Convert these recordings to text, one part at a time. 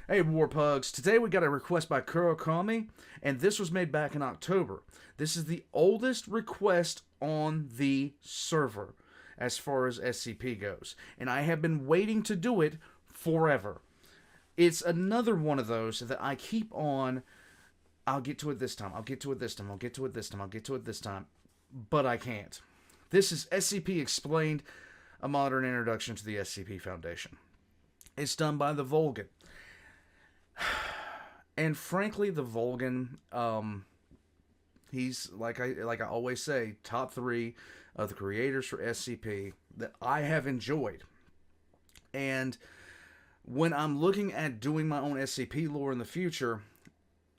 Hey, Warpugs. Today we got a request by Kurokami, and this was made back in October. This is the oldest request on the server as far as SCP goes, and I have been waiting to do it forever. It's another one of those that I keep on. I'll get to it this time. I'll get to it this time. I'll get to it this time. I'll get to it this time. But I can't. This is SCP Explained, a modern introduction to the SCP Foundation. It's done by TheVolgun. And frankly, TheVolgun, he's like I always say, top three of the creators for SCP that I have enjoyed. And when I'm looking at doing my own SCP lore in the future,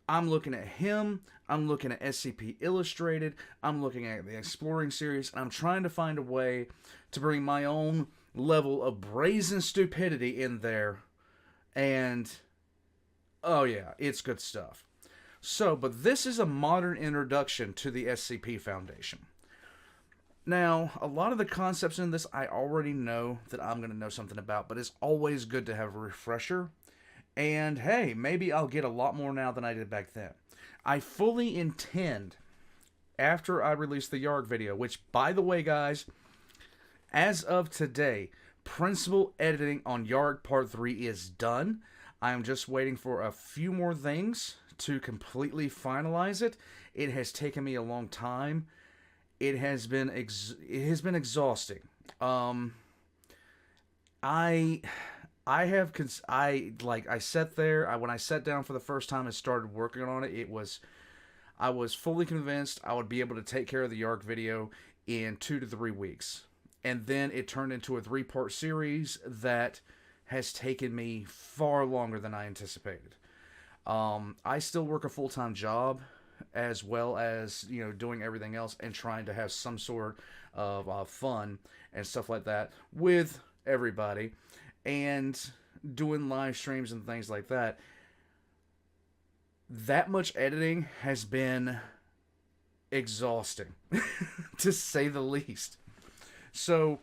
I'm looking at him, I'm looking at SCP Illustrated, I'm looking at the Exploring series, and I'm trying to find a way to bring my own level of brazen stupidity in there. And oh yeah, it's good stuff. So, but this is a modern introduction to the SCP Foundation. Now, a lot of the concepts in this I already know that I'm going to know something about, but it's always good to have a refresher. And hey, maybe I'll get a lot more now than I did back then. I fully intend, after I release the Yarg video, which, by the way, guys, as of today, principal editing on Yarg Part 3 is done. I am just waiting for a few more things to completely finalize it. It has taken me a long time. It has been exhausting. I I sat there. When I sat down for the first time and started working on it, I was fully convinced I would be able to take care of the Yarg video in 2 to 3 weeks, and then it turned into a 3-part series that has taken me far longer than I anticipated. I still work a full-time job, as well as doing everything else and trying to have some sort of fun and stuff like that with everybody, and doing live streams and things like that. That much editing has been exhausting, to say the least. So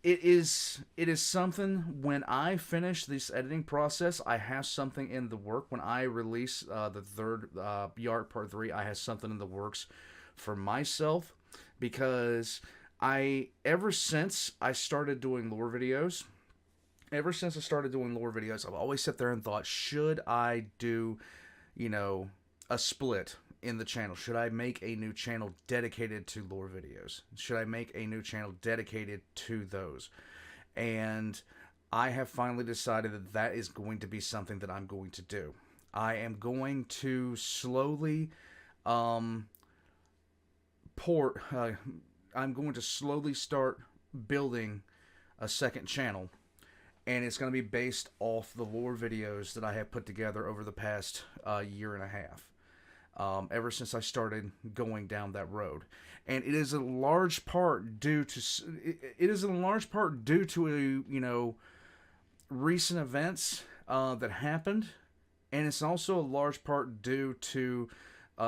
it is something. When I finish this editing process, I have something in the work. When I release the third Yark Part 3, I have something in the works for myself, because ever since I started doing lore videos, I've always sat there and thought, should I do, a split in the channel? Should I make a new channel dedicated to lore videos? Should I make a new channel dedicated to those? And I have finally decided that that is going to be something that I'm going to do. I am going to slowly I'm going to slowly start building a second channel, and it's going to be based off the lore videos that I have put together over the past year and a half. Ever since I started going down that road, and it is in large part due to recent events that happened, and it's also a large part due to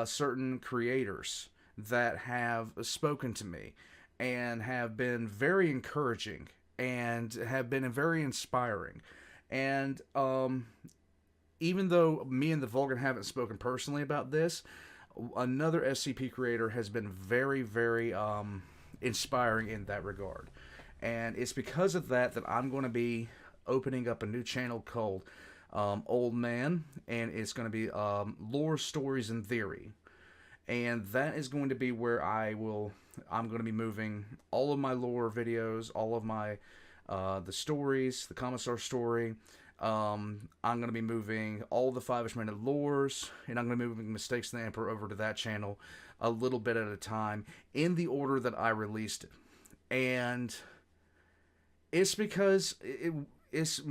certain creators that have spoken to me and have been very encouraging and have been very inspiring. And even though me and TheVolgun haven't spoken personally about this, another SCP creator has been very, very inspiring in that regard. And it's because of that that I'm going to be opening up a new channel called Old Man, and it's going to be Lore, Stories, and Theory. And that is going to be where I'm going to be moving all of my lore videos, all of my the stories, the Commissar story. I'm going to be moving all the 5-ish minute lores, and I'm going to be moving Mistakes of the Emperor over to that channel a little bit at a time in the order that I released it. And it's because it's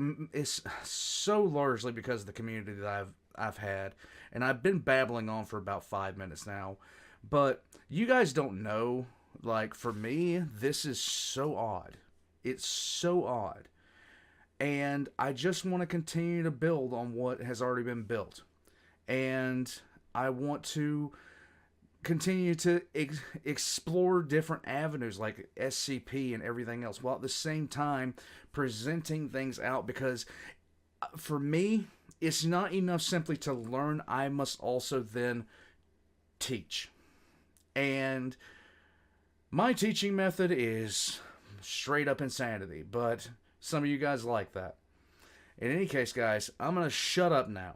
so largely because of the community that I've had, and I've been babbling on for about 5 minutes now, but you guys don't know, like, for me, this is so odd. It's so odd. And I just want to continue to build on what has already been built. And I want to continue to explore different avenues like SCP and everything else, while at the same time presenting things out, because for me, it's not enough simply to learn. I must also then teach. And my teaching method is straight up insanity, but some of you guys like that. In any case, guys, I'm going to shut up now,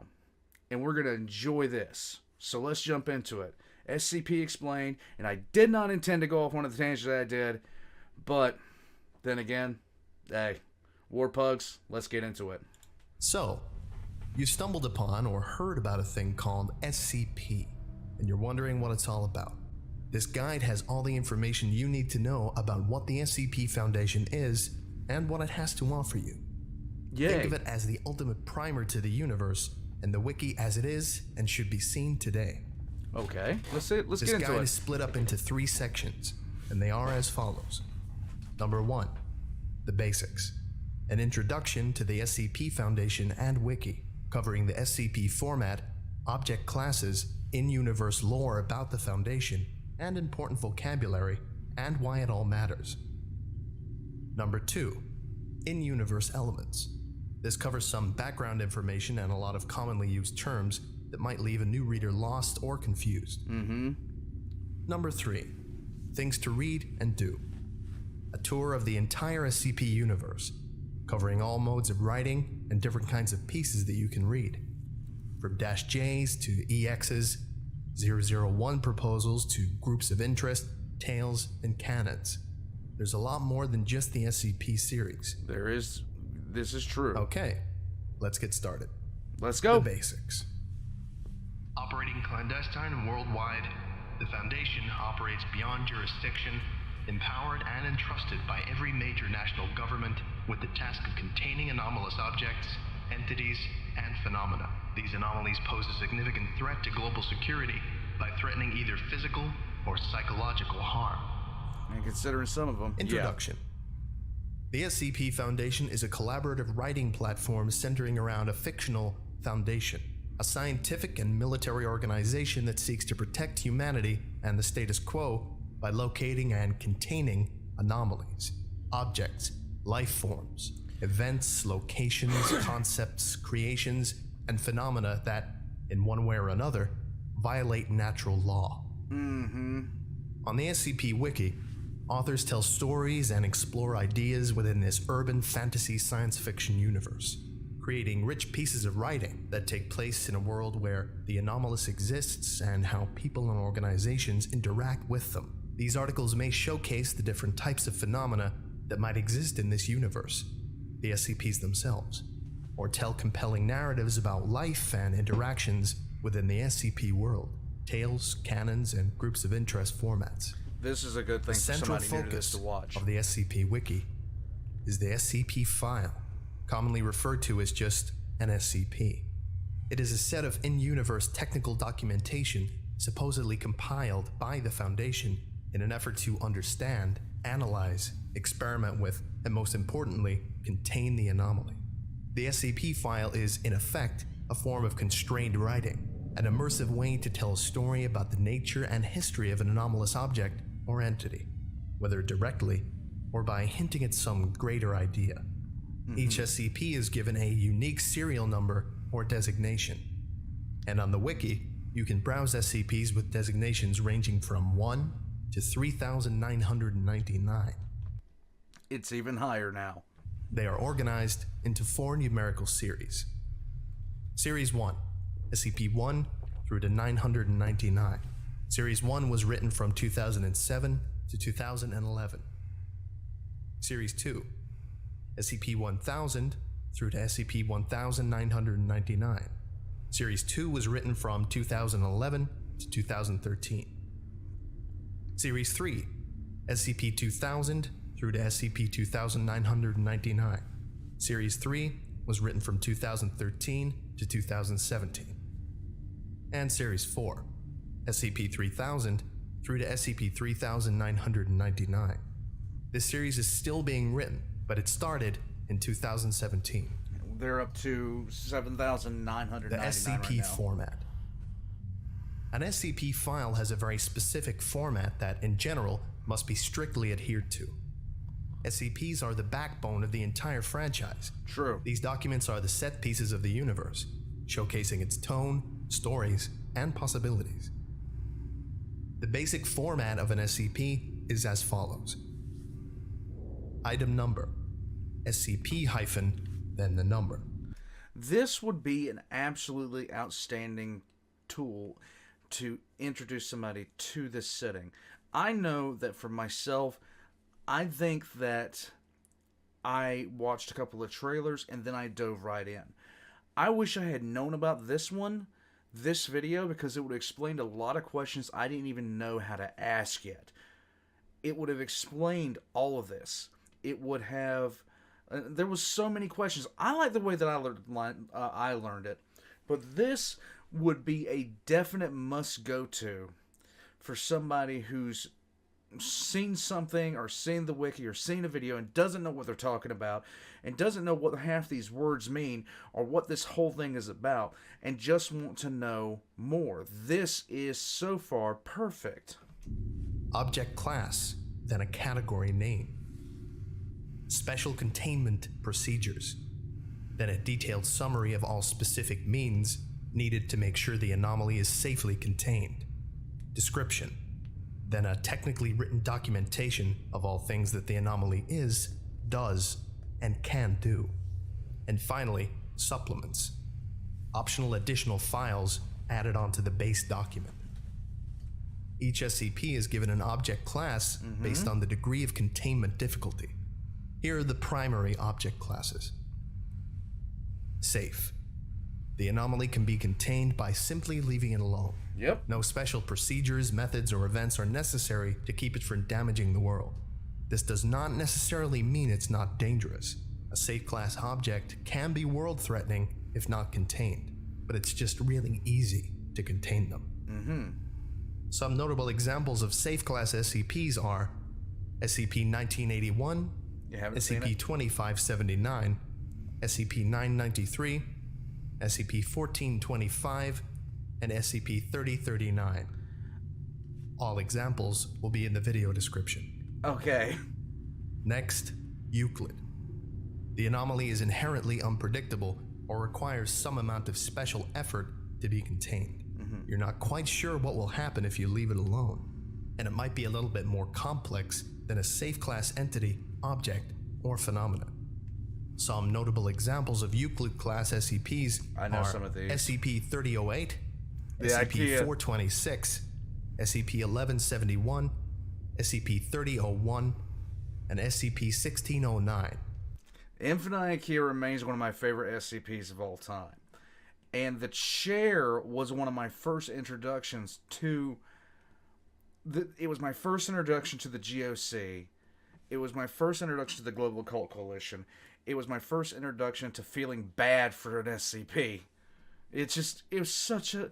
and we're going to enjoy this. So let's jump into it. SCP Explained, and I did not intend to go off one of the tangents that I did, but then again, hey, War Pugs, let's get into it. So, you stumbled upon or heard about a thing called SCP, and you're wondering what it's all about. This guide has all the information you need to know about what the SCP Foundation is and what it has to offer you. Yay. Think of it as the ultimate primer to the universe, and the wiki as it is and should be seen today. Okay, let's get into it. This guide is split up into 3 sections, and they are as follows. Number 1, the basics. An introduction to the SCP Foundation and wiki, covering the SCP format, object classes, in-universe lore about the Foundation, and important vocabulary, and why it all matters. Number 2, in-universe elements. This covers some background information and a lot of commonly used terms that might leave a new reader lost or confused. Number 3, things to read and do. A tour of the entire SCP universe, covering all modes of writing and different kinds of pieces that you can read. From -Js to EXs, 001 proposals to groups of interest, tales, and canons. There's a lot more than just the SCP series. This is true. Okay, let's get started. Let's go. The basics. Operating clandestine and worldwide, the Foundation operates beyond jurisdiction, empowered and entrusted by every major national government with the task of containing anomalous objects, entities, and phenomena. These anomalies pose a significant threat to global security by threatening either physical or psychological harm. And considering some of them. Introduction. The SCP Foundation is a collaborative writing platform centering around a fictional foundation, a scientific and military organization that seeks to protect humanity and the status quo by locating and containing anomalies, objects, life forms, events, locations, concepts, creations, and phenomena that, in one way or another, violate natural law. On the SCP Wiki, authors tell stories and explore ideas within this urban fantasy science fiction universe, creating rich pieces of writing that take place in a world where the anomalous exists and how people and organizations interact with them. These articles may showcase the different types of phenomena that might exist in this universe, the SCPs themselves, or tell compelling narratives about life and interactions within the SCP world, tales, canons, and groups of interest formats. This is a good thing for somebody new to this to watch. The central focus of the SCP Wiki is the SCP file, commonly referred to as just an SCP. It is a set of in-universe technical documentation supposedly compiled by the Foundation in an effort to understand, analyze, experiment with, and most importantly, contain the anomaly. The SCP file is, in effect, a form of constrained writing, an immersive way to tell a story about the nature and history of an anomalous object or entity, whether directly or by hinting at some greater idea. Each SCP is given a unique serial number or designation, and on the wiki, you can browse SCPs with designations ranging from 1 to 3,999. It's even higher now. They are organized into 4 numerical series. Series 1, SCP-1 through to 999. Series 1 was written from 2007 to 2011. Series 2, SCP-1000 through to SCP-1999. Series 2 was written from 2011 to 2013. Series 3, SCP-2000 through to SCP-2999. Series 3 was written from 2013 to 2017. And Series 4, SCP-3000 through to SCP-3999. This series is still being written, but it started in 2017. They're up to 7,999 The SCP right now. format. An SCP file has a very specific format that, in general, must be strictly adhered to. SCPs are the backbone of the entire franchise. True. These documents are the set pieces of the universe, showcasing its tone, stories, and possibilities. The basic format of an SCP is as follows. Item number, SCP- then the number. This would be an absolutely outstanding tool to introduce somebody to this setting. I know that for myself, I think that I watched a couple of trailers and then I dove right in. I wish I had known about this video, because it would have explained a lot of questions I didn't even know how to ask yet. It would have explained all of this. It would have... there was so many questions. I like the way that I learned it, but this would be a definite must-go-to for somebody who's seen something or seen the wiki or seen a video and doesn't know what they're talking about and doesn't know what half these words mean or what this whole thing is about and just want to know more. This is so far perfect. Object class, then a category name. Special containment procedures, then a detailed summary of all specific means needed to make sure the anomaly is safely contained. Description, then a technically written documentation of all things that the anomaly is, does, and can do. And finally, supplements, optional additional files added onto the base document. Each SCP is given an object class based on the degree of containment difficulty. Here are the primary object classes. Safe. The anomaly can be contained by simply leaving it alone. Yep. No special procedures, methods, or events are necessary to keep it from damaging the world. This does not necessarily mean it's not dangerous. A safe class object can be world-threatening if not contained, but it's just really easy to contain them. Some notable examples of safe class SCPs are SCP-1981, SCP-2579, SCP-993, SCP-1425, and SCP-3039. All examples will be in the video description. Okay. Next, Euclid. The anomaly is inherently unpredictable or requires some amount of special effort to be contained. You're not quite sure what will happen if you leave it alone, and it might be a little bit more complex than a safe class entity, object, or phenomenon. Some notable examples of Euclid class SCPs are some of these. SCP-3008, The SCP-426, SCP-1171, SCP-3001, and SCP-1609. Infinite IKEA remains one of my favorite SCPs of all time. And the chair was one of my first introductions to... It was my first introduction to the GOC. It was my first introduction to the Global Occult Coalition. It was my first introduction to feeling bad for an SCP. It was such a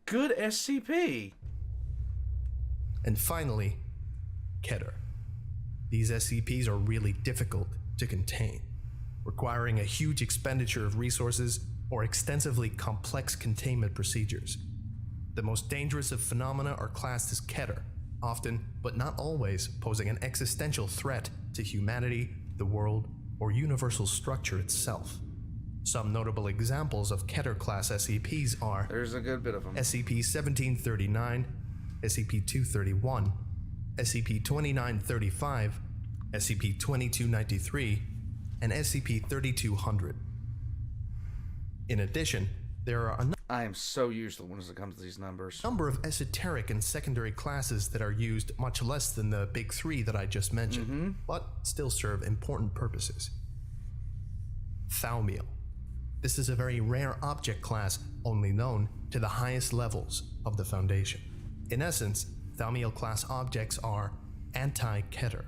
good SCP. And finally, Keter. These SCPs are really difficult to contain, requiring a huge expenditure of resources or extensively complex containment procedures. The most dangerous of phenomena are classed as Keter, often, but not always, posing an existential threat to humanity, the world, or universal structure itself. Some notable examples of Keter-class SCPs are... There's a good bit of them. SCP-1739, SCP-231, SCP-2935, SCP-2293, and SCP-3200. In addition, there are I am so useless when it comes to these numbers. number of esoteric and secondary classes that are used much less than the big three that I just mentioned, but still serve important purposes. Thaumiel. This is a very rare object class only known to the highest levels of the Foundation. In essence, Thaumiel class objects are anti-Keter.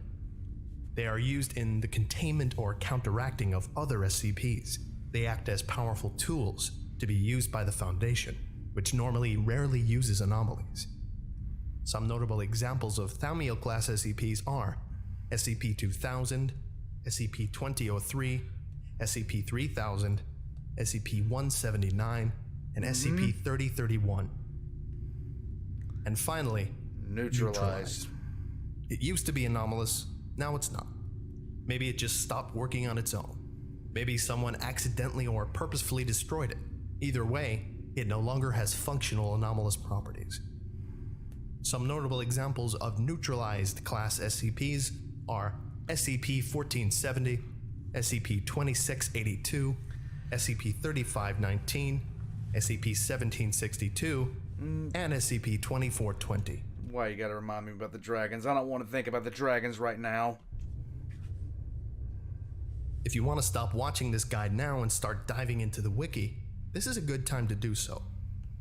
They are used in the containment or counteracting of other SCPs. They act as powerful tools to be used by the Foundation, which normally rarely uses anomalies. Some notable examples of Thaumiel-class SCPs are SCP-2000, SCP-2003, SCP-3000, SCP-179, and SCP-3031. And finally, Neutralized. It used to be anomalous, now it's not. Maybe it just stopped working on its own. Maybe someone accidentally or purposefully destroyed it. Either way, it no longer has functional anomalous properties. Some notable examples of neutralized class SCPs are SCP-1470, SCP-2682, SCP-3519, SCP-1762, and SCP-2420. Why you gotta remind me about the dragons? I don't want to think about the dragons right now. If you want to stop watching this guide now and start diving into the wiki, this is a good time to do so.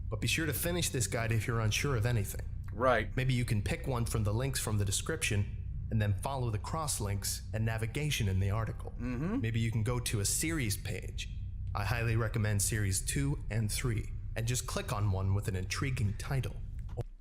But be sure to finish this guide if you're unsure of anything. Right. Maybe you can pick one from the links from the description and then follow the cross-links and navigation in the article. Maybe you can go to a series page. I highly recommend series 2 and 3, and just click on one with an intriguing title.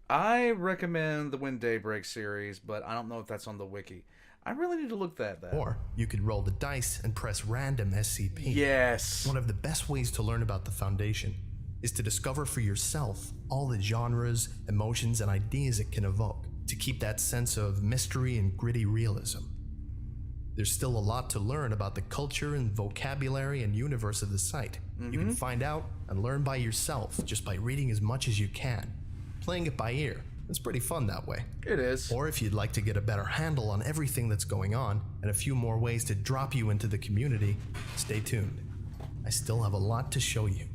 I recommend the When Daybreak series, but I don't know if that's on the wiki. I really need to look at that. Or you could roll the dice and press random SCP. Yes. One of the best ways to learn about the Foundation is to discover for yourself all the genres, emotions, and ideas it can evoke, to keep that sense of mystery and gritty realism. There's still a lot to learn about the culture and vocabulary and universe of the site. You can find out and learn by yourself just by reading as much as you can. Playing it by ear, it's pretty fun that way. It is. Or if you'd like to get a better handle on everything that's going on and a few more ways to drop you into the community, stay tuned. I still have a lot to show you.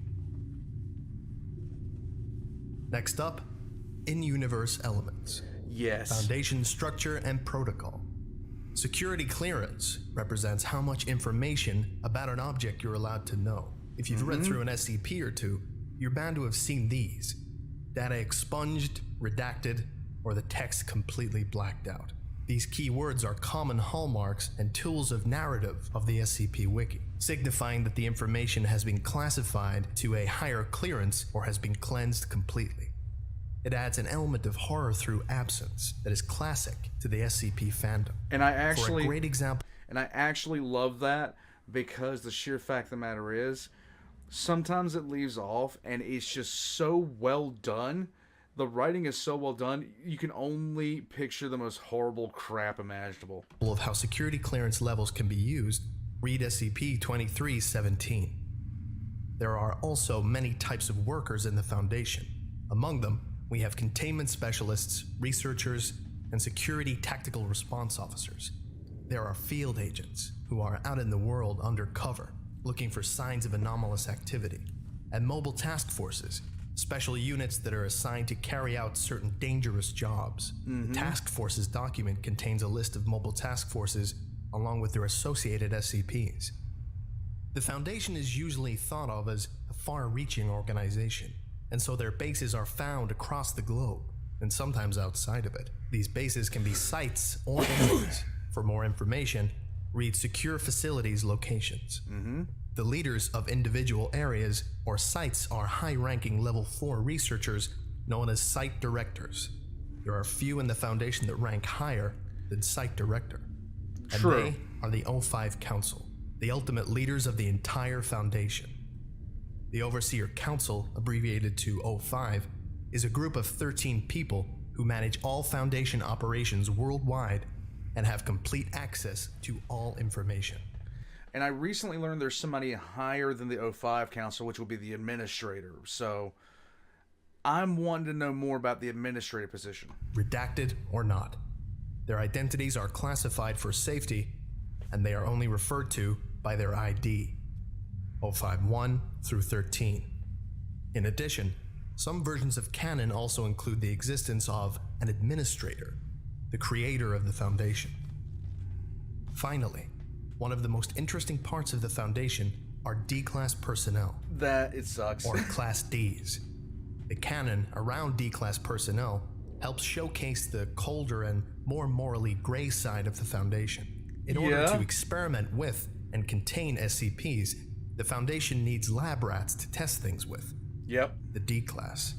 Next up, in-universe elements. Yes. Foundation structure and protocol. Security clearance represents how much information about an object you're allowed to know. If you've read through an SCP or two, you're bound to have seen these: data expunged, redacted, or the text completely blacked out. These keywords are common hallmarks and tools of narrative of the SCP Wiki, signifying that the information has been classified to a higher clearance or has been cleansed completely. It adds an element of horror through absence that is classic to the SCP fandom. And I actually, For a great example, and I actually love that, because the sheer fact of the matter is, sometimes it leaves off and it's just so well done. The writing is so well done, you can only picture the most horrible crap imaginable. of how security clearance levels can be used, read SCP-2317. There are also many types of workers in the Foundation. Among them, we have containment specialists, researchers, and security tactical response officers. There are field agents who are out in the world undercover, looking for signs of anomalous activity, and mobile task forces, special units that are assigned to carry out certain dangerous jobs. The task forces document contains a list of mobile task forces along with their associated SCPs. The Foundation is usually thought of as a far-reaching organization, and so their bases are found across the globe, and sometimes outside of it. These bases can be sites or entities. For more information, read Secure Facilities Locations. The leaders of individual areas or sites are high-ranking Level 4 researchers known as Site Directors. There are few in the Foundation that rank higher than Site Director. And True. they are the O5 Council, the ultimate leaders of the entire Foundation. The Overseer Council, abbreviated to O5, is a group of 13 people who manage all Foundation operations worldwide and have complete access to all information. And I recently learned there's somebody higher than the O5 Council, which will be the Administrator. So I'm wanting to know more about the Administrator position. Redacted or not, their identities are classified for safety, and they are only referred to by their ID, O5-1 through 13. In addition, some versions of canon also include the existence of an administrator, the creator of the Foundation. Finally, one of the most interesting parts of the Foundation are D-Class personnel, That it sucks. or Class Ds. The canon around D-Class personnel helps showcase the colder and more morally gray side of the Foundation. In order to experiment with and contain SCPs, the Foundation needs lab rats to test things with, Yep. the D-Class.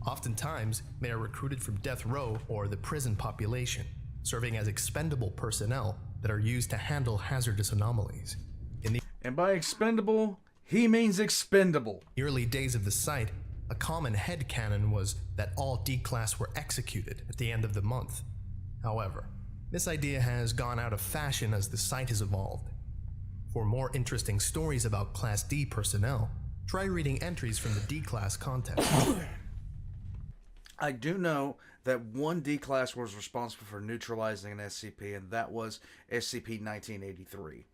Oftentimes, they are recruited from death row or the prison population, serving as expendable personnel that are used to handle hazardous anomalies. In the And by expendable, he means expendable. early days of the site, a common headcanon was that all D-Class were executed at the end of the month. However, this idea has gone out of fashion as the site has evolved. For more interesting stories about Class D personnel, try reading entries from the D-Class context. I do know that one D-Class was responsible for neutralizing an SCP, and that was SCP-1983,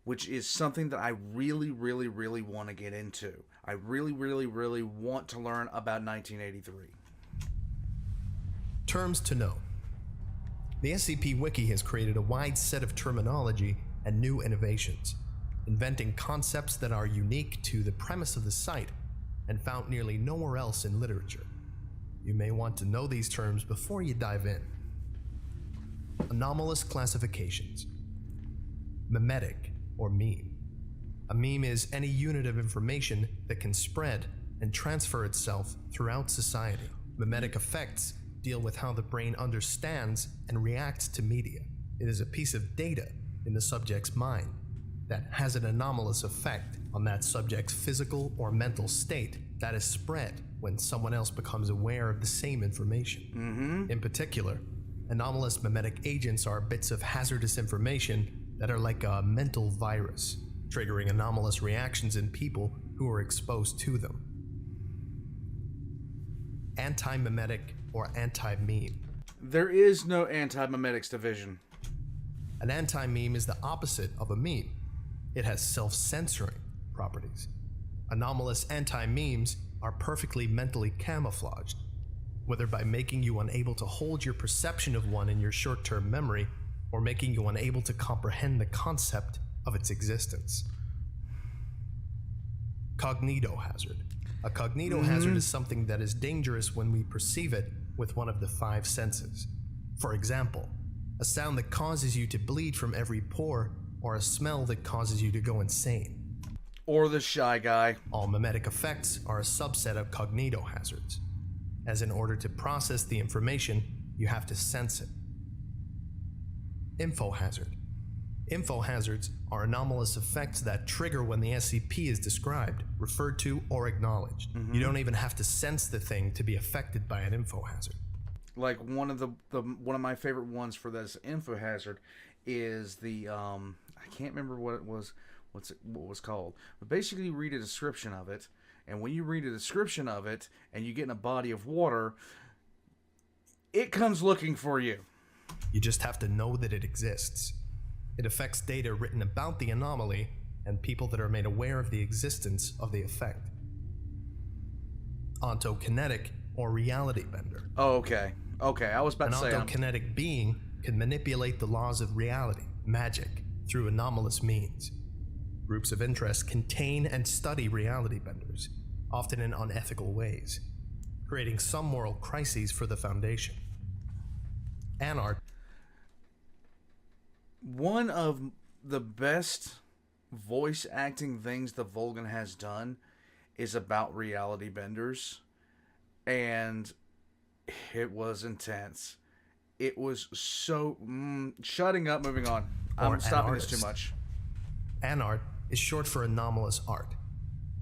which is something that I really, really, really want to get into. I really, really, really want to learn about 1983. Terms to know. The SCP Wiki has created a wide set of terminology and new innovations, inventing concepts that are unique to the premise of the site and found nearly nowhere else in literature. You may want to know these terms before you dive in. Anomalous classifications. Memetic, or meme. A meme is any unit of information that can spread and transfer itself throughout society. Memetic effects deal with how the brain understands and reacts to media. It is a piece of data in the subject's mind that has an anomalous effect on that subject's physical or mental state that is spread when someone else becomes aware of the same information. In particular, anomalous memetic agents are bits of hazardous information that are like a mental virus, triggering anomalous reactions in people who are exposed to them. Anti-memetic or anti-meme. There is no anti-memetics division. An anti-meme is the opposite of a meme. It has self-censoring properties. Anomalous anti-memes are perfectly mentally camouflaged, whether by making you unable to hold your perception of one in your short-term memory, or making you unable to comprehend the concept of its existence. Cognitohazard. A cognitohazard is something that is dangerous when we perceive it with one of the 5 senses. For example, a sound that causes you to bleed from every pore, or a smell that causes you to go insane. Or the shy guy. All memetic effects are a subset of cognitohazards, as in order to process the information, you have to sense it. Infohazard. Infohazards are anomalous effects that trigger when the SCP is described, referred to, or acknowledged. You don't even have to sense the thing to be affected by an infohazard. Like one of my favorite ones for this infohazard is the I can't remember what it was, what was called. But basically, you read a description of it, and when you read a description of it, and you get in a body of water, it comes looking for you. You just have to know that it exists. It affects data written about the anomaly and people that are made aware of the existence of the effect. Ontokinetic or reality bender. Oh, okay. Okay, I was about to say... An ontokinetic being can manipulate the laws of reality, magic, through anomalous means. Groups of interest contain and study reality benders, often in unethical ways, creating some moral crises for the Foundation. Anart. One of the best voice acting things the Volgun has done is about reality benders, and it was intense. It was so... shutting up, moving on. I'm stopping this too much. Anart is short for anomalous art.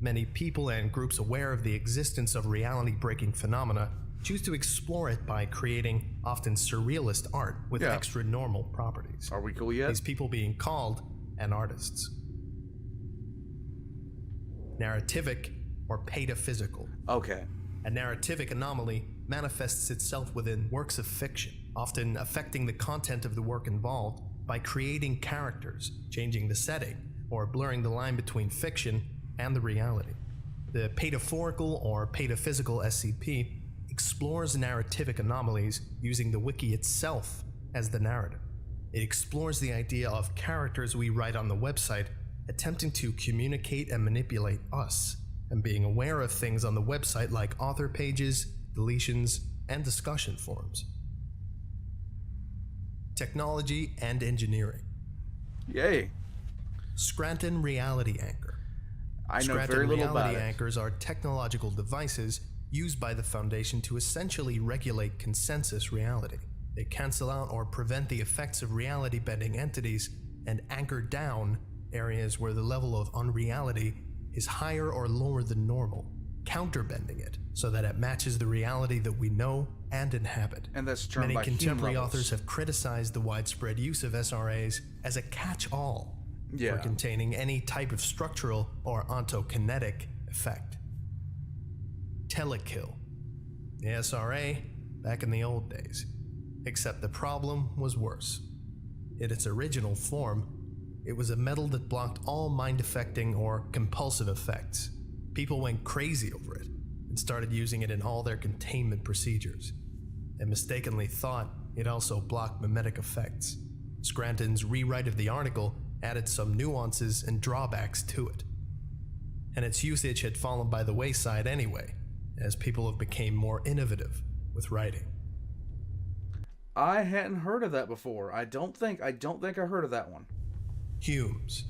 Many people and groups aware of the existence of reality-breaking phenomena choose to explore it by creating often surrealist art with extra-normal properties. Are we cool yet? These people being called anartists. Narrativic or pataphysical. Okay. A narrativic anomaly manifests itself within works of fiction, often affecting the content of the work involved by creating characters, changing the setting, or blurring the line between fiction and the reality. The pataphorical or pataphysical SCP explores narrativic anomalies using the wiki itself as the narrative. It explores the idea of characters we write on the website attempting to communicate and manipulate us, and being aware of things on the website like author pages, deletions, and discussion forums. Technology and engineering. Yay. Scranton Reality Anchor. I know Scranton very little reality about it. anchors are technological devices used by the Foundation to essentially regulate consensus reality. They cancel out or prevent the effects of reality-bending entities and anchor down areas where the level of unreality is higher or lower than normal, counterbending it so that it matches the reality that we know and inhabit. And that's termed Many by contemporary human levels. authors have criticized the widespread use of SRAs as a catch-all Yeah. for containing any type of structural or ontokinetic effect. Telekill. The SRA back in the old days. Except the problem was worse. In its original form, it was a metal that blocked all mind-affecting or compulsive effects. People went crazy over it and started using it in all their containment procedures, and mistakenly thought it also blocked mimetic effects. Scranton's rewrite of the article added some nuances and drawbacks to it, and its usage had fallen by the wayside anyway, as people have become more innovative with writing. I hadn't heard of that before. I don't think I heard of that one. Humes.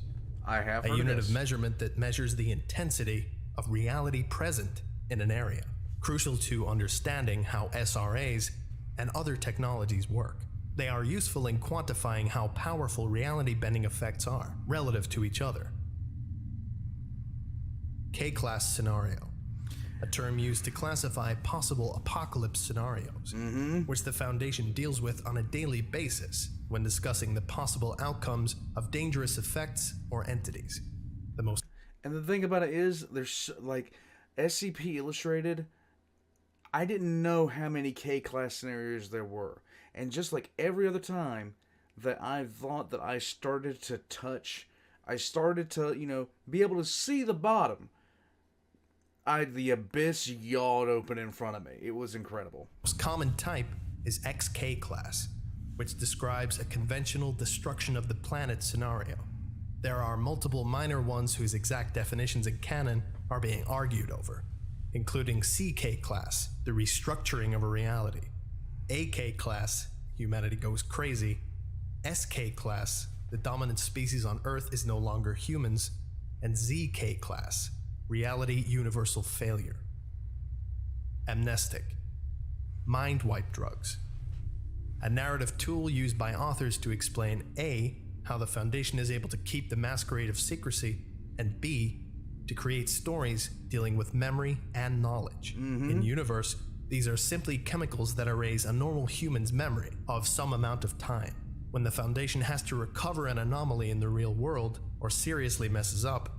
I have heard A unit of of measurement that measures the intensity of reality present in an area, crucial to understanding how SRAs and other technologies work. They are useful in quantifying how powerful reality-bending effects are relative to each other. K-class scenario, a term used to classify possible apocalypse scenarios, which the Foundation deals with on a daily basis when discussing the possible outcomes of dangerous effects or entities. And the thing about it is, there's like SCP Illustrated, I didn't know how many K-class scenarios there were. And just like every other time that I thought that I started to be able to see the bottom, the abyss yawned open in front of me. It was incredible. Most common type is XK class, which describes a conventional destruction of the planet scenario. There are multiple minor ones whose exact definitions in canon are being argued over, including CK class, the restructuring of a reality, AK class, humanity goes crazy, SK class, the dominant species on Earth is no longer humans, and ZK class, reality universal failure. Amnestic, mind wipe drugs, a narrative tool used by authors to explain A, how the Foundation is able to keep the masquerade of secrecy, and B, to create stories dealing with memory and knowledge. In universe, these are simply chemicals that erase a normal human's memory of some amount of time. When the Foundation has to recover an anomaly in the real world or seriously messes up,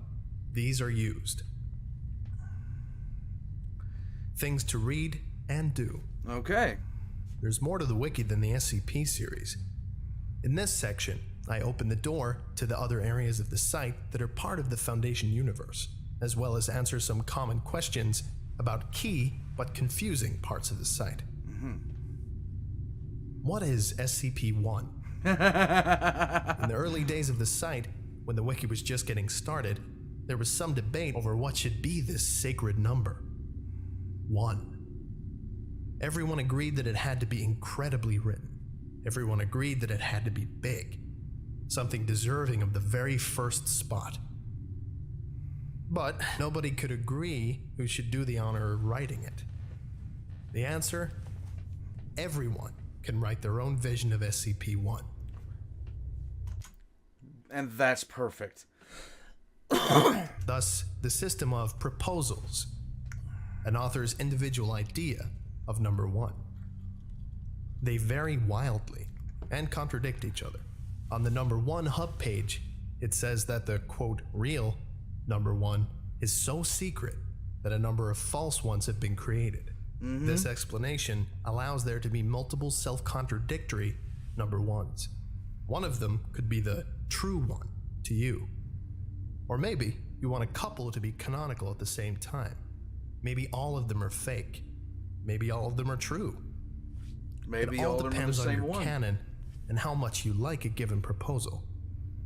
these are used. Things to read and do. Okay. There's more to the wiki than the SCP series. In this section, I open the door to the other areas of the site that are part of the Foundation universe, as well as answer some common questions about key but confusing parts of the site. What is SCP-1? In the early days of the site, when the wiki was just getting started, there was some debate over what should be this sacred number. 1. Everyone agreed that it had to be incredibly written. Everyone agreed that it had to be big, something deserving of the very first spot. But nobody could agree who should do the honor of writing it. The answer? Everyone can write their own vision of SCP-1. And that's perfect. Thus, the system of proposals, an author's individual idea of number 1. They vary wildly and contradict each other. On the number 1 hub page, it says that the quote real number 1 is so secret that a number of false ones have been created. This explanation allows there to be multiple self-contradictory number 1s. One of them could be the true one to you. Or maybe you want a couple to be canonical at the same time. Maybe all of them are fake. Maybe all of them are true. Maybe it all all of them are the depends on same your one. canon and how much you like a given proposal.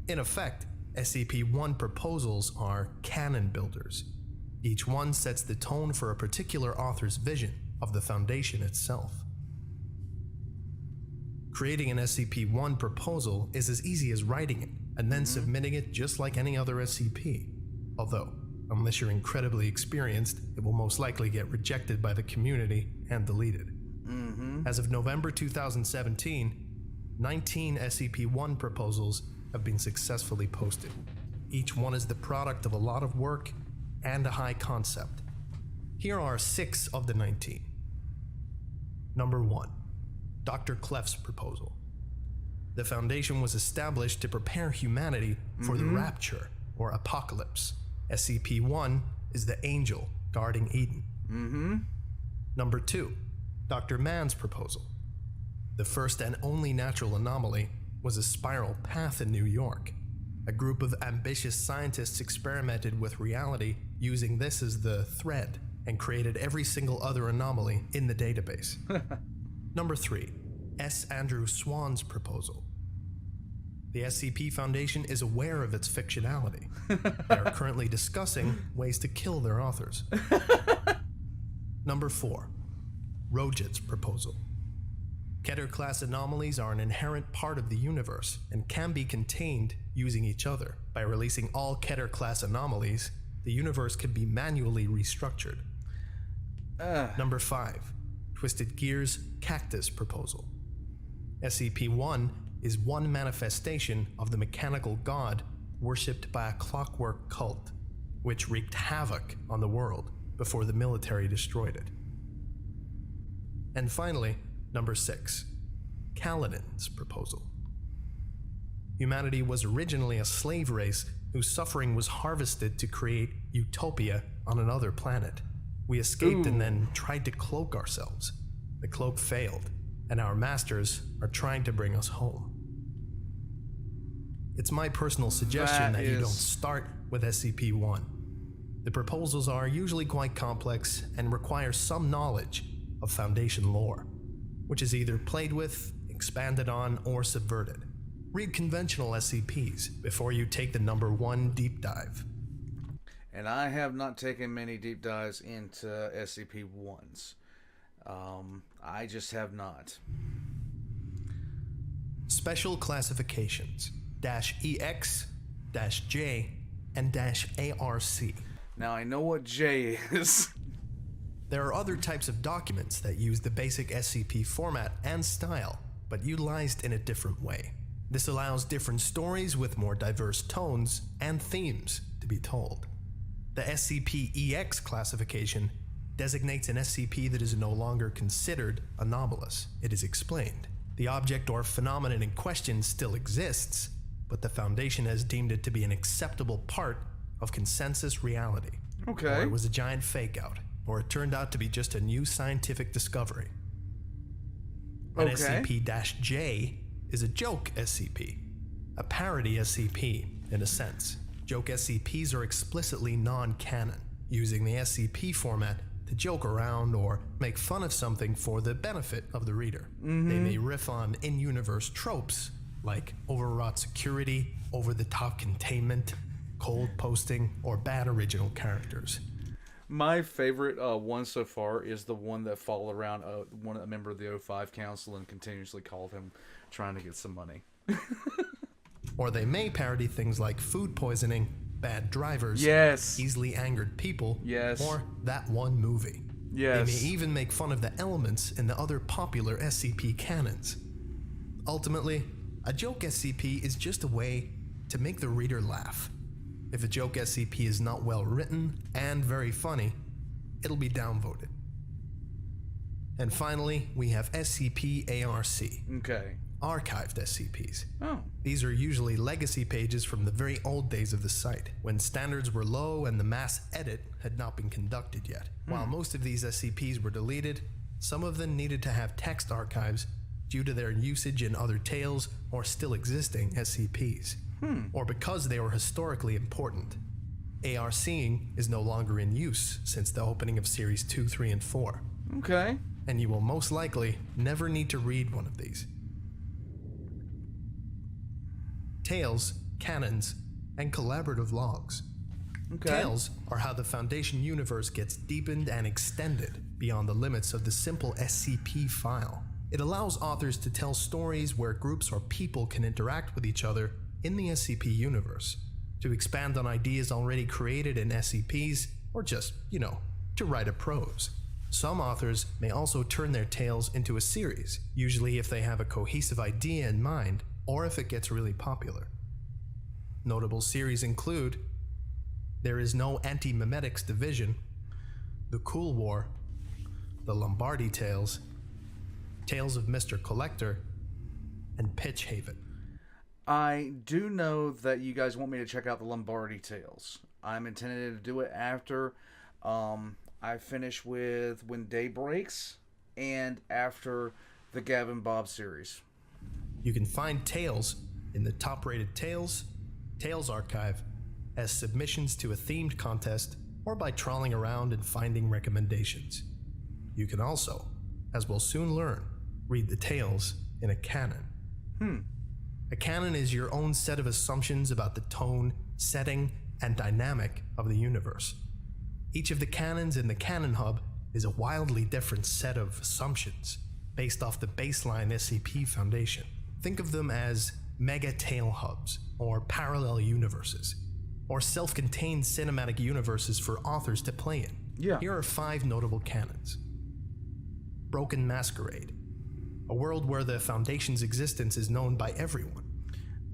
In effect, SCP-1 proposals are canon builders. Each one sets the tone for a particular author's vision of the Foundation itself. Creating an SCP-1 proposal is as easy as writing it and then submitting it just like any other SCP. Although, unless you're incredibly experienced, it will most likely get rejected by the community and deleted. As of November 2017, 19 SCP-1 proposals have been successfully posted. Each one is the product of a lot of work and a high concept. Here are 6 of the 19. Number 1. Dr. Clef's proposal. The Foundation was established to prepare humanity for the Rapture, or Apocalypse. SCP-1 is the angel guarding Eden. Number 2. Dr. Mann's proposal. The first and only natural anomaly was a spiral path in New York. A group of ambitious scientists experimented with reality using this as the thread and created every single other anomaly in the database. Number 3. S. Andrew Swan's proposal. The SCP Foundation is aware of its fictionality. They are currently discussing ways to kill their authors. Number 4. Rojit's proposal. Keter-class anomalies are an inherent part of the universe and can be contained using each other. By releasing all Keter-class anomalies, the universe can be manually restructured. Number 5. Twisted Gear's Cactus proposal. SCP-1 is one manifestation of the mechanical god worshipped by a clockwork cult, which wreaked havoc on the world before the military destroyed it. And finally, number 6. Kaladin's proposal. Humanity was originally a slave race whose suffering was harvested to create utopia on another planet. We escaped and then tried to cloak ourselves. The cloak failed, and our masters are trying to bring us home. It's my personal suggestion that you don't start with SCP-1. The proposals are usually quite complex and require some knowledge of Foundation lore, which is either played with, expanded on, or subverted. Read conventional SCPs before you take the number 1 deep dive. And I have not taken many deep dives into SCP-1s. I just have not. Special classifications -EX, -J, and -ARC. Now I know what J is. There are other types of documents that use the basic SCP format and style, but utilized in a different way. This allows different stories with more diverse tones and themes to be told. The SCP-EX classification designates an SCP that is no longer considered anomalous. It is explained. The object or phenomenon in question still exists, but the Foundation has deemed it to be an acceptable part of consensus reality. Okay. Or it was a giant fake-out, or it turned out to be just a new scientific discovery. An SCP-J is a joke SCP, a parody SCP in a sense. Joke SCPs are explicitly non-canon, using the SCP format to joke around or make fun of something for the benefit of the reader. They may riff on in-universe tropes like overwrought security, over-the-top containment, cold posting, or bad original characters. My favorite one so far is the one that followed around a member of the O5 Council and continuously called him trying to get some money. Or they may parody things like food poisoning, bad drivers, yes, easily angered people, yes, or that one movie. Yes. They may even make fun of the elements in the other popular SCP canons. Ultimately, a joke SCP is just a way to make the reader laugh. If a joke SCP is not well written and very funny, it'll be downvoted. And finally, we have SCP-ARC. Okay. Archived SCPs. Oh. These are usually legacy pages from the very old days of the site, when standards were low and the mass edit had not been conducted yet. While most of these SCPs were deleted, some of them needed to have text archives due to their usage in other tales or still existing SCPs, or because they were historically important. ARCing is no longer in use since the opening of Series 2, 3, and 4. Okay. And you will most likely never need to read one of these. Tales, canons, and collaborative logs. Okay. Tales are how the Foundation universe gets deepened and extended beyond the limits of the simple SCP file. It allows authors to tell stories where groups or people can interact with each other in the SCP universe, to expand on ideas already created in SCPs, or just, to write a prose. Some authors may also turn their tales into a series, usually if they have a cohesive idea in mind, or if it gets really popular. Notable series include There Is No Anti-Memetics Division, The Cool War, The Lombardi Tales, Tales of Mr. Collector, and Pitch Haven. I do know that you guys want me to check out the Lombardi Tales. I'm intending to do it after I finish with When Day Breaks and after the Gavin Bob series. You can find Tales in the top-rated Tales archive as submissions to a themed contest or by trawling around and finding recommendations. You can also, as we'll soon learn, read the tales in a canon. A canon is your own set of assumptions about the tone, setting, and dynamic of the universe. Each of the canons in the Canon Hub is a wildly different set of assumptions based off the baseline SCP Foundation. Think of them as mega tale hubs, or parallel universes, or self-contained cinematic universes for authors to play in. Yeah. Here are 5 notable canons. Broken Masquerade, a world where the Foundation's existence is known by everyone.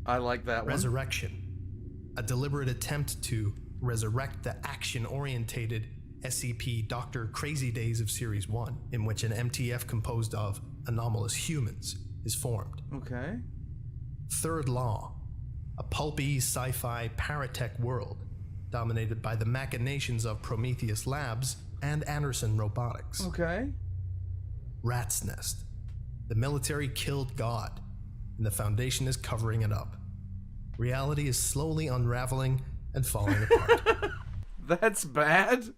I like that one. Resurrection, a deliberate attempt to resurrect the action-orientated SCP Dr. Crazy Days of Series 1, in which an MTF composed of anomalous humans is formed. Okay. Third Law, a pulpy sci-fi paratech world dominated by the machinations of Prometheus Labs and Anderson Robotics. Okay. Rat's Nest, the military killed God, and the Foundation is covering it up. Reality is slowly unraveling and falling apart. That's bad.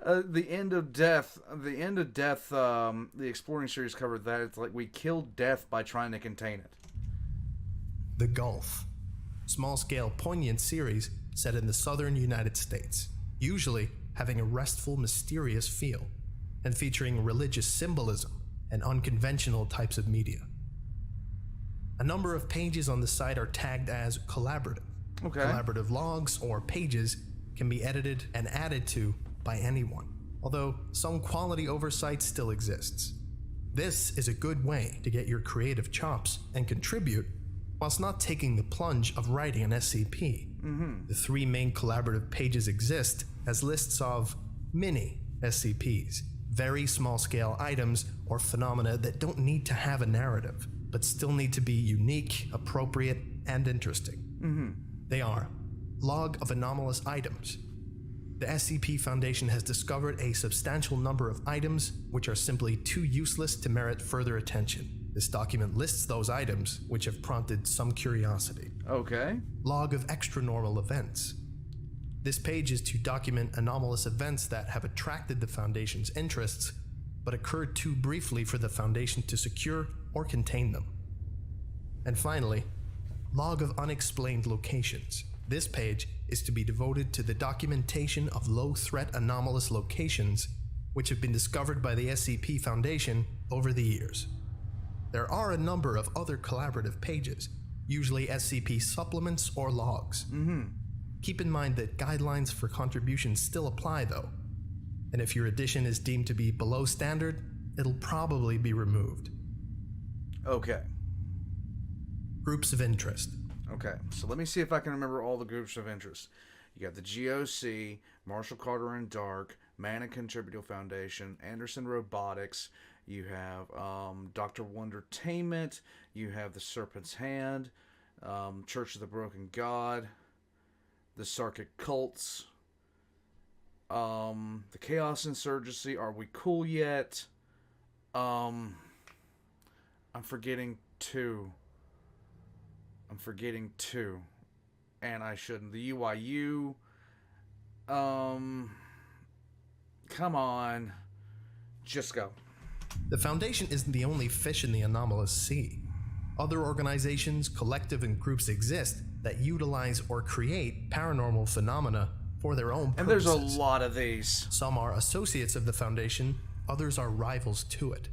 The End of Death, the Exploring series covered that. It's like we killed death by trying to contain it. The Gulf, small-scale poignant series set in the southern United States, usually having a restful, mysterious feel, and featuring religious symbolism and unconventional types of media. A number of pages on the site are tagged as collaborative. Okay. Collaborative logs or pages can be edited and added to by anyone, although some quality oversight still exists. This is a good way to get your creative chops and contribute whilst not taking the plunge of writing an SCP. The 3 main collaborative pages exist as lists of mini SCPs, very small-scale items or phenomena that don't need to have a narrative, but still need to be unique, appropriate, and interesting. They are Log of Anomalous Items. The SCP Foundation has discovered a substantial number of items which are simply too useless to merit further attention. This document lists those items which have prompted some curiosity. Okay. Log of Extranormal Events. This page is to document anomalous events that have attracted the Foundation's interests, but occurred too briefly for the Foundation to secure or contain them. And finally, Log of Unexplained Locations. This page is to be devoted to the documentation of low-threat anomalous locations which have been discovered by the SCP Foundation over the years. There are a number of other collaborative pages, usually SCP supplements or logs. Keep in mind that guidelines for contributions still apply though, and if your edition is deemed to be below standard, it'll probably be removed. Okay. Groups of interest. Okay, so let me see if I can remember all the groups of interest. You got the GOC, Marshall Carter and Dark, Man and Contributor Foundation, Anderson Robotics. You have Dr. Wondertainment. You have the Serpent's Hand, Church of the Broken God, the Sarkic Cults, the Chaos Insurgency. Are we cool yet? I'm forgetting two, and I shouldn't. The UIU. Come on, just go. The Foundation isn't the only fish in the anomalous sea. Other organizations, collective, and groups exist that utilize or create paranormal phenomena for their own purposes. And there's a lot of these. Some are associates of the Foundation, others are rivals to it.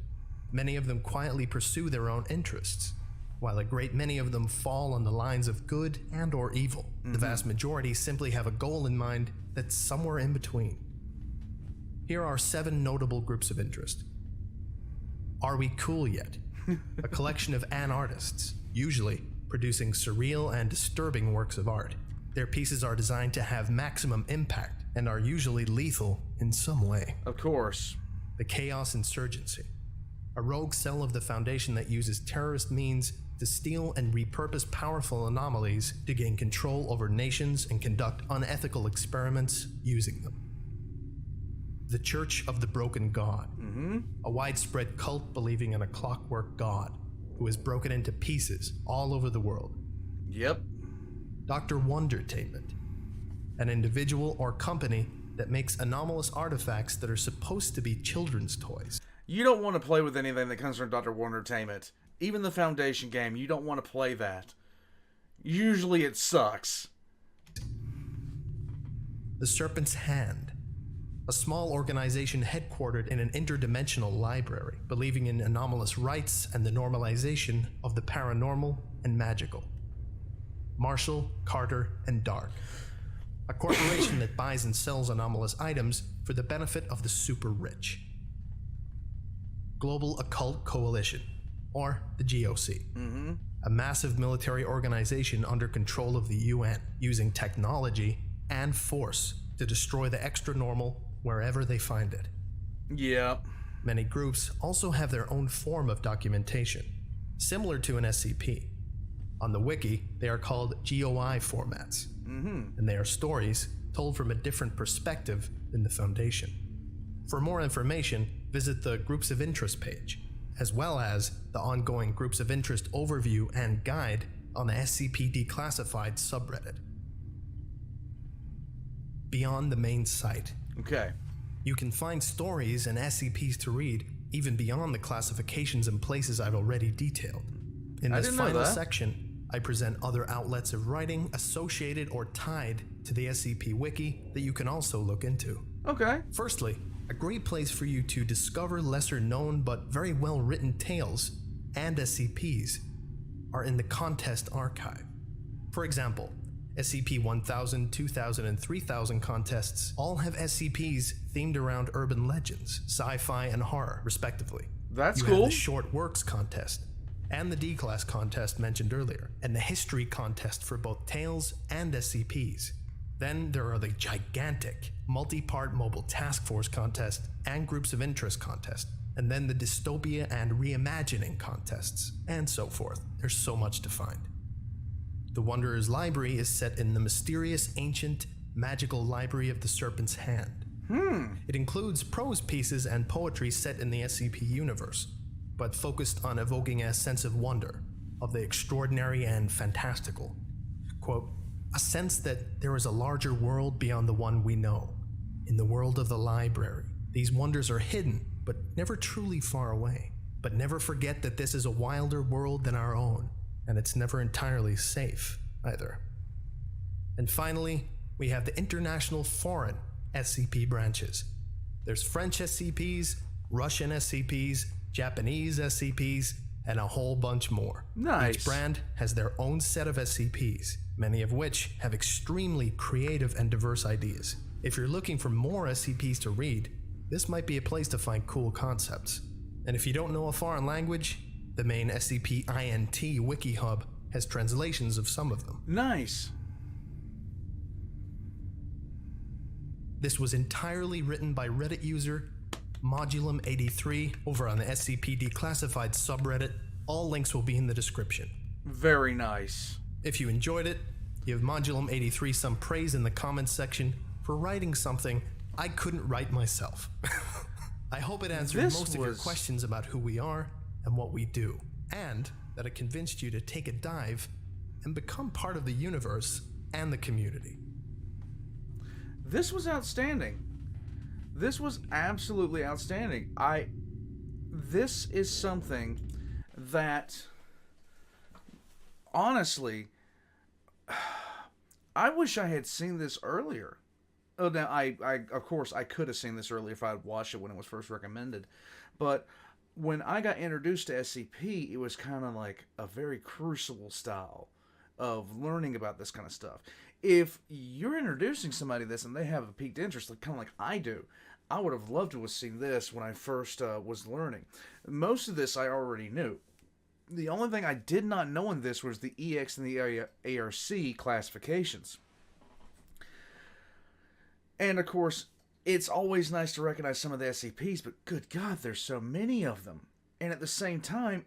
Many of them quietly pursue their own interests, while a great many of them fall on the lines of good and or evil. The vast majority simply have a goal in mind that's somewhere in between. Here are 7 notable groups of interest. Are We Cool Yet? A collection of artists, usually producing surreal and disturbing works of art. Their pieces are designed to have maximum impact and are usually lethal in some way. Of course. The Chaos Insurgency, a rogue cell of the Foundation that uses terrorist means to steal and repurpose powerful anomalies to gain control over nations and conduct unethical experiments using them. The Church of the Broken God, a widespread cult believing in a clockwork god who is broken into pieces all over the world. Yep. Dr. Wondertainment, an individual or company that makes anomalous artifacts that are supposed to be children's toys. You don't want to play with anything that comes from Dr. Wondertainment. Even the Foundation game, you don't want to play that. Usually it sucks. The Serpent's Hand, a small organization headquartered in an interdimensional library, believing in anomalous rites and the normalization of the paranormal and magical. Marshall, Carter, and Dark, a corporation that buys and sells anomalous items for the benefit of the super rich. Global Occult Coalition, or the GOC, a massive military organization under control of the UN, using technology and force to destroy the extra-normal wherever they find it. Yeah. Many groups also have their own form of documentation, similar to an SCP. On the wiki, they are called GOI formats, and they are stories told from a different perspective than the Foundation. For more information, visit the Groups of Interest page, as well as the ongoing Groups of Interest overview and guide on the SCP Declassified subreddit. Beyond the main site. Okay. You can find stories and SCPs to read even beyond the classifications and places I've already detailed. In this final section, I present other outlets of writing associated or tied to the SCP Wiki that you can also look into. Okay. Firstly, a great place for you to discover lesser known but very well written tales and SCPs are in the contest archive. For example, SCP-1000, 2000, and 3000 contests all have SCPs themed around urban legends, sci-fi, and horror, respectively. That's cool. You have the cool. Short Works contest, and the D-Class contest mentioned earlier, and the History contest for both Tales and SCPs. Then there are the gigantic, multi-part Mobile Task Force contest and Groups of Interest contest, and then the Dystopia and Reimagining contests, and so forth. There's so much to find. The Wanderer's Library is set in the mysterious, ancient, magical Library of the Serpent's Hand. It includes prose pieces and poetry set in the SCP universe, but focused on evoking a sense of wonder, of the extraordinary and fantastical. Quote, a sense that there is a larger world beyond the one we know. In the world of the library, these wonders are hidden, but never truly far away. But never forget that this is a wilder world than our own, and it's never entirely safe, either. And finally, we have the international foreign SCP branches. There's French SCPs, Russian SCPs, Japanese SCPs, and a whole bunch more. Nice. Each brand has their own set of SCPs, many of which have extremely creative and diverse ideas. If you're looking for more SCPs to read, this might be a place to find cool concepts. And if you don't know a foreign language, the main SCP-INT Wiki Hub has translations of some of them. Nice. This was entirely written by Reddit user Modulum83 over on the SCP Declassified subreddit. All links will be in the description. Very nice. If you enjoyed it, give Modulum83 some praise in the comments section for writing something I couldn't write myself. I hope it answered most of your questions about who we are and what we do, and that it convinced you to take a dive and become part of the universe and the community. This was outstanding. This was absolutely outstanding. This is something that, honestly, I wish I had seen this earlier. Oh, now of course I could have seen this earlier if I had watched it when it was first recommended, but when I got introduced to SCP, it was kind of like a very crucible style of learning about this kind of stuff. If you're introducing somebody to this and they have a piqued interest, like kind of like I do, I would have loved to have seen this when I first was learning. Most of this I already knew. The only thing I did not know in this was the EX and the ARC classifications. And of course, it's always nice to recognize some of the SCPs, but good God, there's so many of them. And at the same time,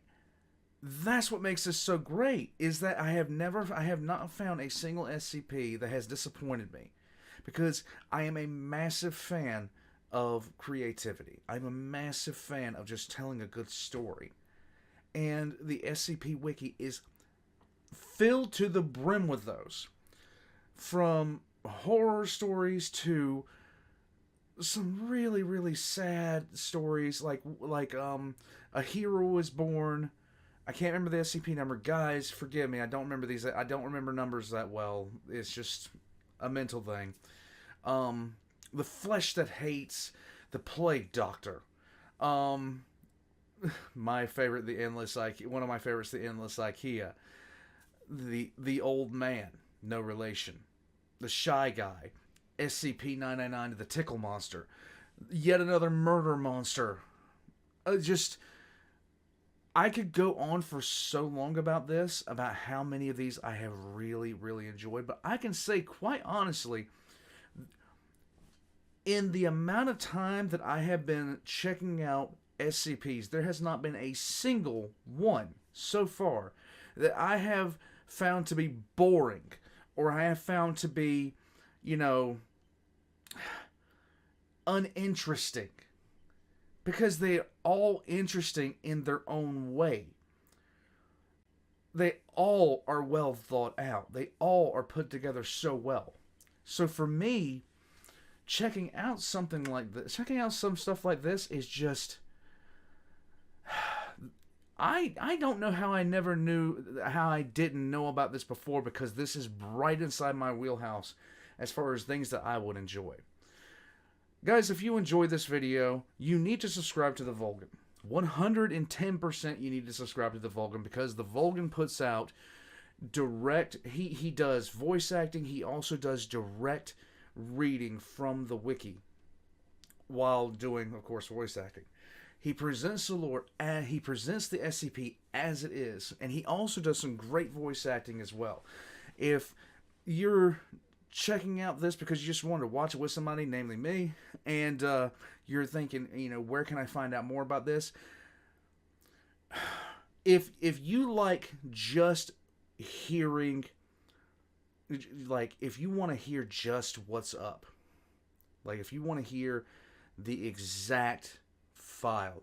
that's what makes this so great, is that I have not found a single SCP that has disappointed me, because I am a massive fan of creativity. I'm a massive fan of just telling a good story. And the SCP Wiki is filled to the brim with those. From horror stories to some really, really sad stories, like A Hero Was Born. I can't remember the SCP number. Guys, forgive me. I don't remember these. I don't remember numbers that well. It's just a mental thing. The Flesh That Hates, The Plague Doctor. My favorite, The Endless IKEA. One of my favorites, The Endless IKEA. The Old Man, no relation. The Shy Guy. SCP-999, The Tickle Monster. Yet another murder monster. I could go on for so long about this, about how many of these I have really, really enjoyed. But I can say, quite honestly, in the amount of time that I have been checking out SCPs, there has not been a single one so far that I have found to be boring, or I have found to be, uninteresting. Because they're all interesting in their own way. They all are well thought out. They all are put together so well. So for me, checking out some stuff like this is just... I don't know how I didn't know about this before, because this is right inside my wheelhouse as far as things that I would enjoy. Guys, if you enjoyed this video, you need to subscribe to TheVolgun. 110% you need to subscribe to TheVolgun, because TheVolgun puts out direct... He does voice acting. He also does direct reading from the wiki while doing, of course, voice acting. He presents the lore, and he presents the SCP as it is, and he also does some great voice acting as well. If you're checking out this because you just want to watch it with somebody, namely me, and you're thinking, where can I find out more about this? If you like just hearing, if you want to hear just what's up, if you want to hear the exact file,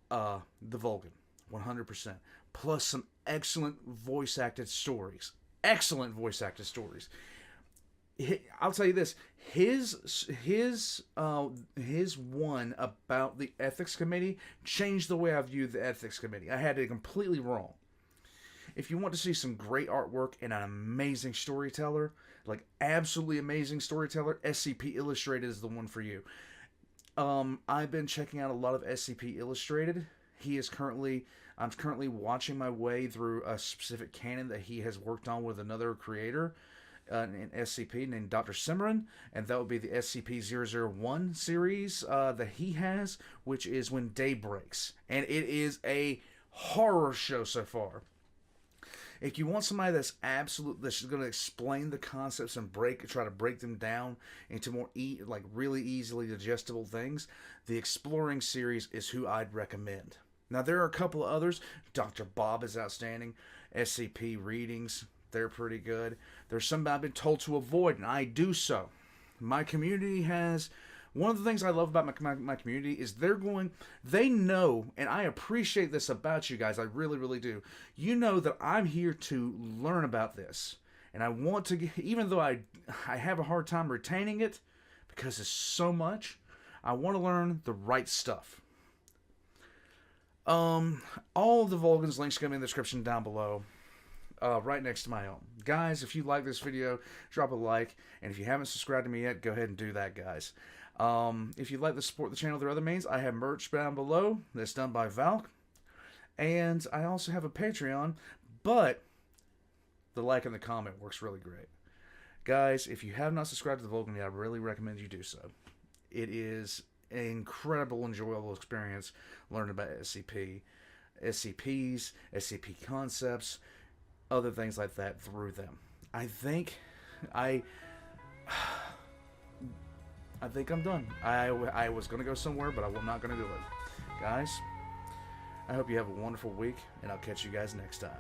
TheVolgun, 100%, plus some excellent voice acted stories. Excellent voice acted stories. I'll tell you this: his one about the ethics committee changed the way I view the ethics committee. I had it completely wrong. If you want to see some great artwork and an amazing storyteller, absolutely amazing storyteller, SCP Illustrated is the one for you. I've been checking out a lot of SCP Illustrated. I'm currently watching my way through a specific canon that he has worked on with another creator, an SCP named Dr. Cimarron, and that would be the SCP-001 series that he has, which is When Day Breaks. And it is a horror show so far. If you want somebody that's going to explain the concepts and try to break them down into more really easily digestible things, the Exploring series is who I'd recommend. Now, there are a couple of others. Dr. Bob is outstanding. SCP readings, they're pretty good. There's some I've been told to avoid, and I do so. My community has... One of the things I love about my community is they know, and I appreciate this about you guys, I really, really do. You know that I'm here to learn about this. And I want to, even though I have a hard time retaining it, because it's so much, I want to learn the right stuff. All of the Volgun's links are going to be in the description down below. Right next to my own. Guys, if you like this video, drop a like. And if you haven't subscribed to me yet, go ahead and do that, guys. If you'd like to support the channel through other means, I have merch down below that's done by Valk. And I also have a Patreon, but the like and the comment works really great. Guys, if you have not subscribed to TheVolgun yet, I really recommend you do so. It is an incredible, enjoyable experience learning about SCP, SCPs, SCP concepts, other things like that through them. I think I'm done. I was going to go somewhere, but I'm not going to do it. Guys, I hope you have a wonderful week, and I'll catch you guys next time.